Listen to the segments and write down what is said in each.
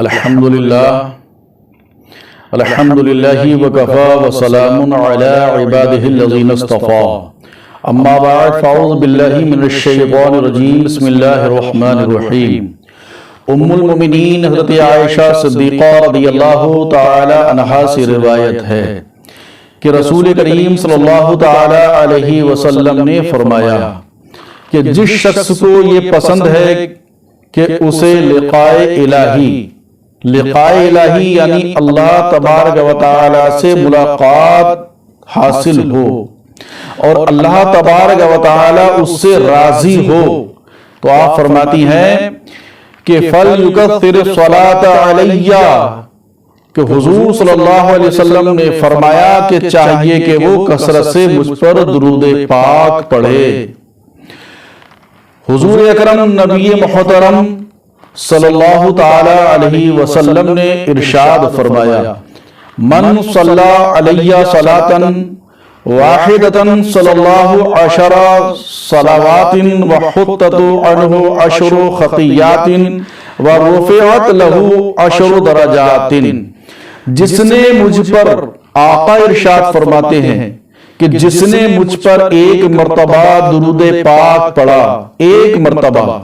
الحمدللہ وکفا وسلام علی عبادہ الذین اصطفا اما بعد فاعوذ باللہ من الشیطان الرجیم بسم اللہ الرحمن الرحیم۔ ام المؤمنین حضرت عائشہ صدیقہ رضی اللہ تعالی عنہا سے روایت ہے کہ رسول کریم صلی اللہ تعالی علیہ وسلم نے فرمایا کہ جس شخص کو یہ پسند ہے کہ اسے لقائے الہی یعنی اللہ تبارک و تعالی سے ملاقات حاصل ہو اور اللہ تبارک و تعالی اس سے راضی ہو، تو آپ فرماتی ہیں کہ فَلْيُكَثِّرِ الصَّلَاةَ عَلَيَّ، کہ حضور صلی اللہ علیہ وسلم نے فرمایا کہ چاہیے کہ وہ کثرت سے مجھ پر درود پاک پڑھے۔ حضور اکرم نبی محترم صلی اللہ تعالی علیہ وسلم نے ارشاد فرمایا من صلی علیہ صلاۃ واحدۃ صلی اللہ عشر صلوات وحطت عنہ عشر خطیات ورفعت لہ عشر درجات، جس نے مجھ پر، آقا ارشاد فرماتے ہیں کہ جس نے مجھ پر ایک مرتبہ درود پاک پڑھا، ایک مرتبہ،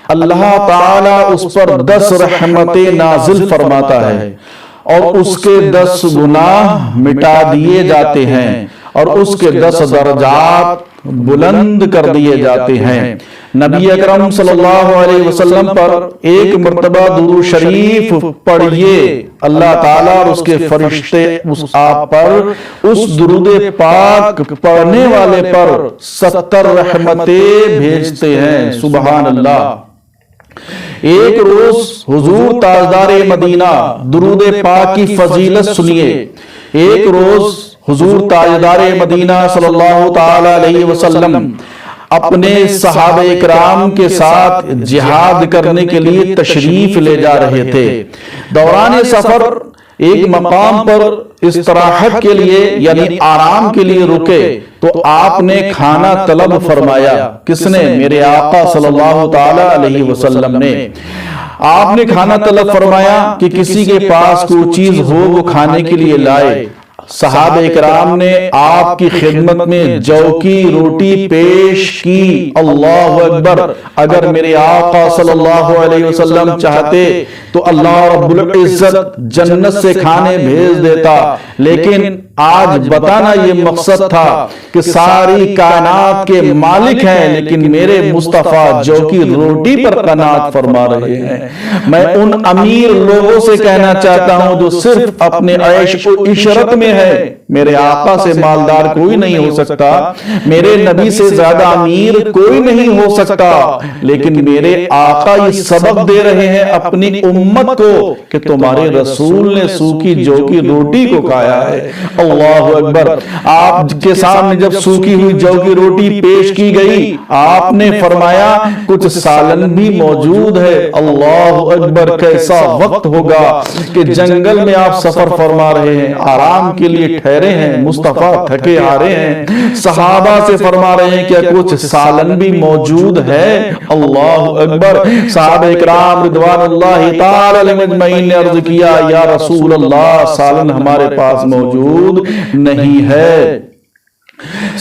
اللہ تعالیٰ اس پر 10 رحمتیں نازل فرماتا ہے اور اس کے 10 گناہ مٹا دیے جاتے ہیں اور اس کے 10 درجات بلند کر دیے جاتے ہیں۔ نبی اکرم صلی اللہ علیہ وسلم پر ایک مرتبہ درود شریف پڑھیے، اللہ تعالیٰ اور اس کے فرشتے آپ پر اس درود پاک پڑھنے والے پر 70 رحمتیں بھیجتے ہیں، سبحان اللہ۔ ایک روز حضور تاجدار مدینہ، درود پاک کی فضیلت سنیے، ایک روز حضور تاجدار مدینہ صلی اللہ تعالی علیہ وسلم اپنے صحابہ اکرام کے ساتھ جہاد کرنے کے لیے تشریف لے جا رہے تھے۔ دوران سفر ایک مقام پر استراحت کے لیے یعنی آرام کے لیے رکے تو آپ نے کھانا طلب فرمایا۔ کس نے؟ میرے آقا صلی اللہ تعالی علیہ وسلم نے۔ آپ نے کھانا طلب فرمایا کہ کسی کے پاس کوئی چیز ہو وہ کھانے کے لیے لائے۔ صحابہ اکرام نے آپ کی خدمت میں جو کی روٹی پیش کی۔ اللہ اکبر! اگر میرے آقا صلی اللہ علیہ وسلم چاہتے تو اللہ رب العزت جنت سے کھانے بھیج دیتا، لیکن آج بتانا یہ مقصد تھا کہ ساری کائنات کے مالک ہیں لیکن میرے مصطفیٰ جو کی روٹی پر قناعت فرما رہے ہیں۔ میں ان امیر لوگوں سے کہنا چاہتا ہوں جو صرف اپنے عیش و عشرت میں ہے، میرے آقا سے مالدار کوئی نہیں ہو سکتا، میرے نبی سے زیادہ امیر کوئی نہیں ہو سکتا، لیکن میرے آقا یہ سبق دے رہے ہیں اپنی امت کو کہ تمہارے رسول نے سوکھی جو کی روٹی کو کھایا ہے۔ اللہ اکبر! آپ کے سامنے جب سوکھی ہوئی جو کی روٹی پیش کی گئی، آپ نے فرمایا کچھ سالن بھی موجود ہے۔ اللہ اکبر! کیسا وقت ہوگا کہ جنگل میں آپ سفر فرما رہے ہیں، آرام کے لیے ٹھہرے ہیں، مصطفیٰ تھکے آ رہے ہیں، صحابہ سے فرما رہے ہیں کیا کچھ سالن بھی موجود ہے؟ اللہ اکبر! صحابہ اکرام رضوان اللہ تعالی علیہم اجمعین نے عرض کیا یا رسول اللہ سالن ہمارے پاس موجود نہیں ہے۔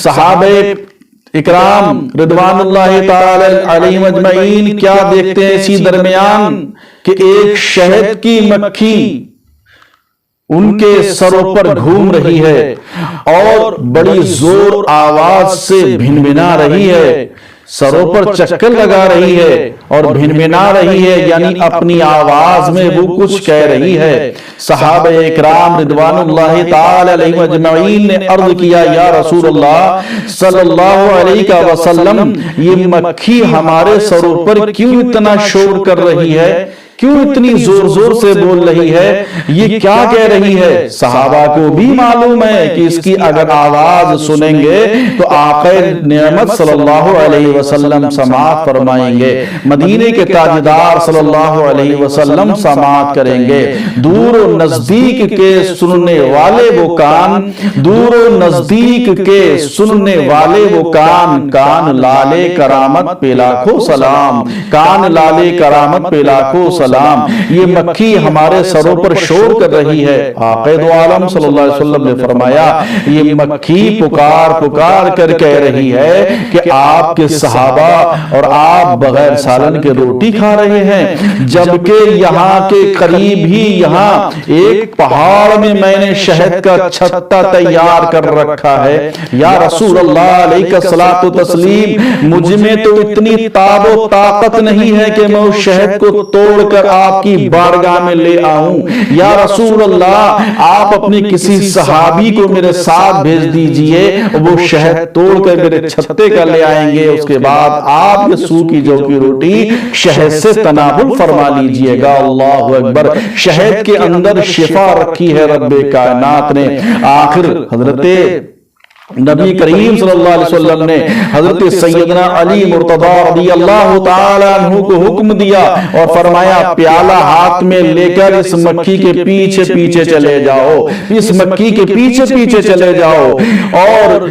صحابہ اکرام رضوان اللہ تعالی علیہم اجمعین کیا دیکھتے ہیں اسی درمیان کہ ایک شہد کی مکھی ان کے سروں پر گھوم رہی ہے اور بڑی زور آواز سے بھنبھنا رہی ہے، سروں پر چکر لگا رہی ہے اور بھنبھنا رہی ہے، یعنی اپنی آواز میں وہ کچھ کہہ رہی ہے۔ صحابہ اکرام رضوان اللہ تعالی علیہم اجمعین نے عرض کیا یا رسول اللہ صلی اللہ علیہ وسلم یہ مکھی ہمارے سروں پر کیوں اتنا شور کر رہی ہے، کیوں اتنی زور زور سے بول رہی ہے، یہ کیا کہہ رہی ہے؟ صحابہ کو بھی معلوم ہے کہ اس کی اگر آواز سنیں گے تو آقا نعمت صلی اللہ علیہ وسلم سماعت فرمائیں گے، مدینے کے تاجدار صلی اللہ علیہ وسلم سماعت کریں گے۔ دور و نزدیک کے سننے والے وہ کان، دور و نزدیک کے سننے والے وہ کان، کان لالے کرامت پہ لاکھوں سلام، کان لالے کرامت پہ لاکھوں سلام۔ السلام یہ مکھی ہمارے سروں پر شور کر رہی ہے۔ آقا دو عالم صلی اللہ علیہ وسلم نے فرمایا یہ مکھی پکار پکار کر کہہ رہی ہے کہ آپ کے صحابہ اور آپ بغیر سالن کے روٹی کھا رہے ہیں، جبکہ یہاں کے قریب ہی یہاں ایک پہاڑ میں میں نے شہد کا چھتا تیار کر رکھا ہے۔ یا رسول اللہ علیہ الصلوۃ والتسلیم، مجھ میں تو اتنی تاب و طاقت نہیں ہے کہ میں اس شہد کو توڑ کر آپ کی بارگاہ میں لے آؤں۔ یا رسول اللہ، آپ اپنے کسی صحابی کو میرے ساتھ بھیج دیجئے، وہ شہد توڑ کر میرے چھتے کا لے آئیں گے، اس کے بعد آپ یہ سوکھی جو کی روٹی شہد سے تناول فرما لیجئے گا۔ اللہ اکبر! شہد کے اندر شفا رکھی ہے رب کائنات نے۔ آخر حضرت نبی کریم صلی اللہ علیہ وسلم نے حضرت سیدنا علی مرتضی رضی اللہ تعالی عنہ کو حکم دیا اور فرمایا پیالہ ہاتھ میں لے کر اس مکھی کے پیچھے پیچھے چلے جاؤ، اس مکھی کے پیچھے پیچھے چلے جاؤ، اور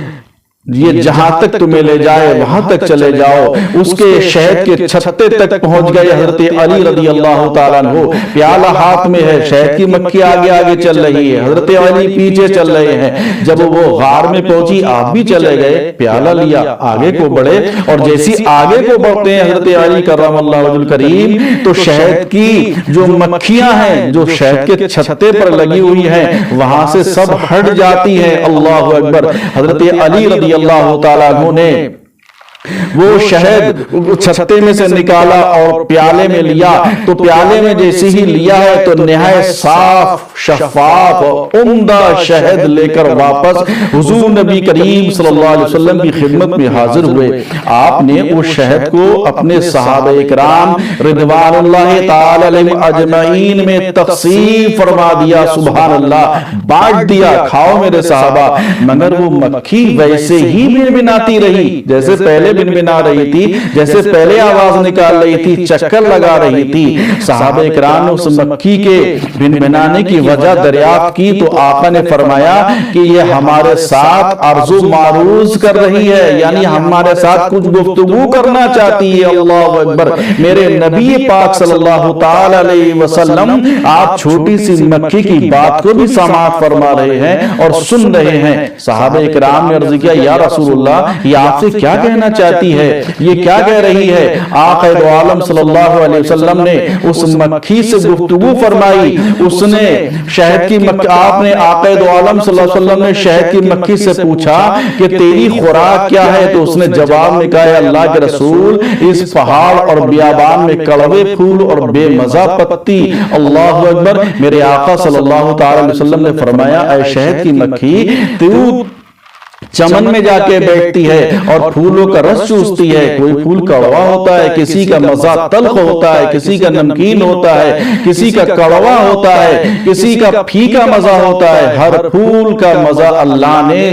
یہ جہاں تک تمہیں لے جائے وہاں تک چلے جاؤ۔ اس کے شہد کے چھتے تک پہنچ گئے حضرت علی رضی اللہ تعالیٰ عنہ، پیالہ ہاتھ میں ہے، شہد کی مکھی آگے آگے چل رہی ہے، حضرت علی پیچھے چل رہے ہیں۔ جب وہ غار میں پہنچی آپ بھی چلے گئے، پیالہ لیا، آگے کو بڑھے، اور جیسی آگے کو بڑھتے ہیں حضرت علی کرم اللہ وجہ الکریم، تو شہد کی جو مکھیاں ہیں جو شہد کے چھتے پر لگی ہوئی ہیں وہاں سے سب ہٹ جاتی ہیں۔ اللہ اکبر! حضرت علی رضی اللہ تعالیٰ عنہ نے وہ شہد چھتے میں سے نکالا اور پیالے میں لیا، تو پیالے میں جیسے ہی لیا ہے تو نہایت صاف شفاف عمدہ شہد لے کر واپس حضور نبی کریم صلی اللہ علیہ وسلم کی خدمت میں حاضر ہوئے۔ آپ نے اس شہد کو اپنے صحابہ اکرام رضوان اللہ تعالی علیہم اجمعین میں تقسیم فرما دیا۔ سبحان اللہ! بانٹ دیا، کھاؤ میرے صحابہ۔ مگر وہ مکھی ویسے ہی بنبناتی رہی جیسے پہلے بنبنا رہی تھی، جیسے پہلے آواز نکال رہی تھی، چکر لگا رہی تھی۔ صحابہ اکرام نے اس مکھی کے بنبنانے کی وجہ دریافت کی تو آقا نے فرمایا کہ یہ ہمارے ساتھ عرض و معروض کر رہی ہے، یعنی ہمارے ساتھ کچھ گفتگو کرنا چاہتی ہے۔ اللہ اکبر! میرے نبی پاک صلی اللہ تعالی علیہ وسلم آپ چھوٹی سی مکھی کی بات کو بھی سماعت فرما رہے ہیں اور سن رہے ہیں۔ صحابہ اکرام نے عرض کیا یا رسول اللہ، یہ آپ سے کیا کہنا چاہتی ہے، یہ کیا کہہ رہی ہے؟ آقا دو عالم صلی اللہ علیہ وسلم نے اس مکھی سے گفتگو فرمائی۔ اس نے شہد کی آپ نے آقا دو عالم صلی اللہ علیہ وسلم نے شہد کی مکھی سے پوچھا کہ تیری خوراک کیا ہے؟ تو اس نے جواب میں کہا اللہ کے رسول، اس پہاڑ اور بیابان میں کڑوے پھول اور بے مزہ پتی۔ اللہ اکبر! میرے آقا صلی اللہ تعالی علیہ وسلم نے فرمایا اے شہد کی مکھی، تو چمن میں جا کے بیٹھتی ہے اور پھولوں کا رس چوستی ہے، کوئی پھول کڑوا ہوتا ہے، کسی کا مزہ تلخ ہوتا ہے، کسی کا نمکین ہوتا ہے، کسی کا کڑوا ہوتا ہے، کسی کا پھیکا مزہ ہوتا ہے۔ ہر پھول کا مزہ اللہ نے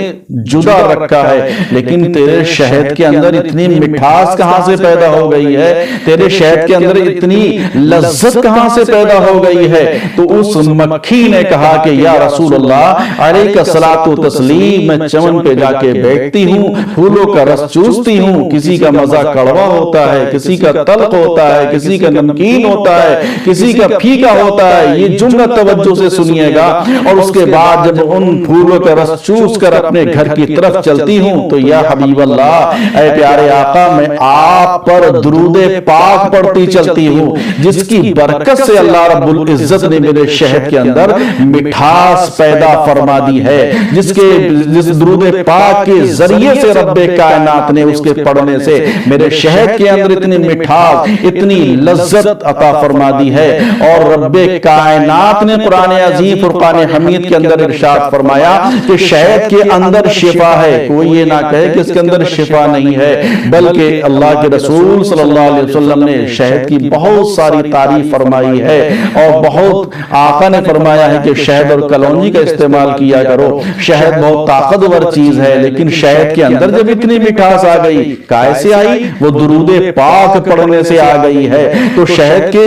جدا رکھا ہے، لیکن تیرے شہد کے اندر اتنی مٹھاس کہاں سے پیدا ہو گئی ہے، تیرے شہد کے اندر اتنی لذت کہاں سے پیدا ہو گئی ہے؟ تو اس مکھی نے کہا کہ یا رسول اللہ علیہ الصلوۃ والتسلیم، میں چمن پہ جا کے بیٹھتی ہوں، پھولوں کا رس چوستی ہوں، کسی کا مزہ کڑوا ہوتا ہے، کسی کا تلخ ہوتا ہے، کسی کا نمکین ہوتا ہے، کسی کا پھیکا ہوتا ہے۔ یہ جملہ توجہ سے سنیے گا، اور اس کے بعد جب ان پھولوں کا رس چوس کر اپنے گھر کی طرف چلتی ہوں تو یا حبیب اللہ، اے پیارے آقا، میں آپ پر درود پاک پڑھتی چلتی ہوں، جس کی برکت سے اللہ رب العزت نے میرے شہد کے اندر مٹھاس پیدا فرما دی ہے، جس درود پاک کے ذریعے سے رب کائنات نے اس کے پڑھنے سے میرے شہد کے اندر اتنی مٹھاس، اتنی لذت عطا فرما دی ہے۔ اور رب کائنات نے قرآن عظیم فرقان حمید کے اندر ارشاد فرمایا کہ شہد کے اندر شفا ہے، کوئی یہ نہ کہے کہ اس کے اندر شفا نہیں ہے، بلکہ اللہ کے رسول صلی اللہ علیہ وسلم نے شہد کی بہت ساری تعریف فرمائی ہے، اور بہت آقا نے فرمایا ہے کہ شہد اور کلونجی کا استعمال کیا کرو۔ شہد بہت طاقتور چیز ہے، لیکن شہد کے اندر جب اتنی مٹھاس آ گئی، کیسے آئی؟ وہ درود پاک پڑھنے سے آ گئی ہے۔ تو شہد کے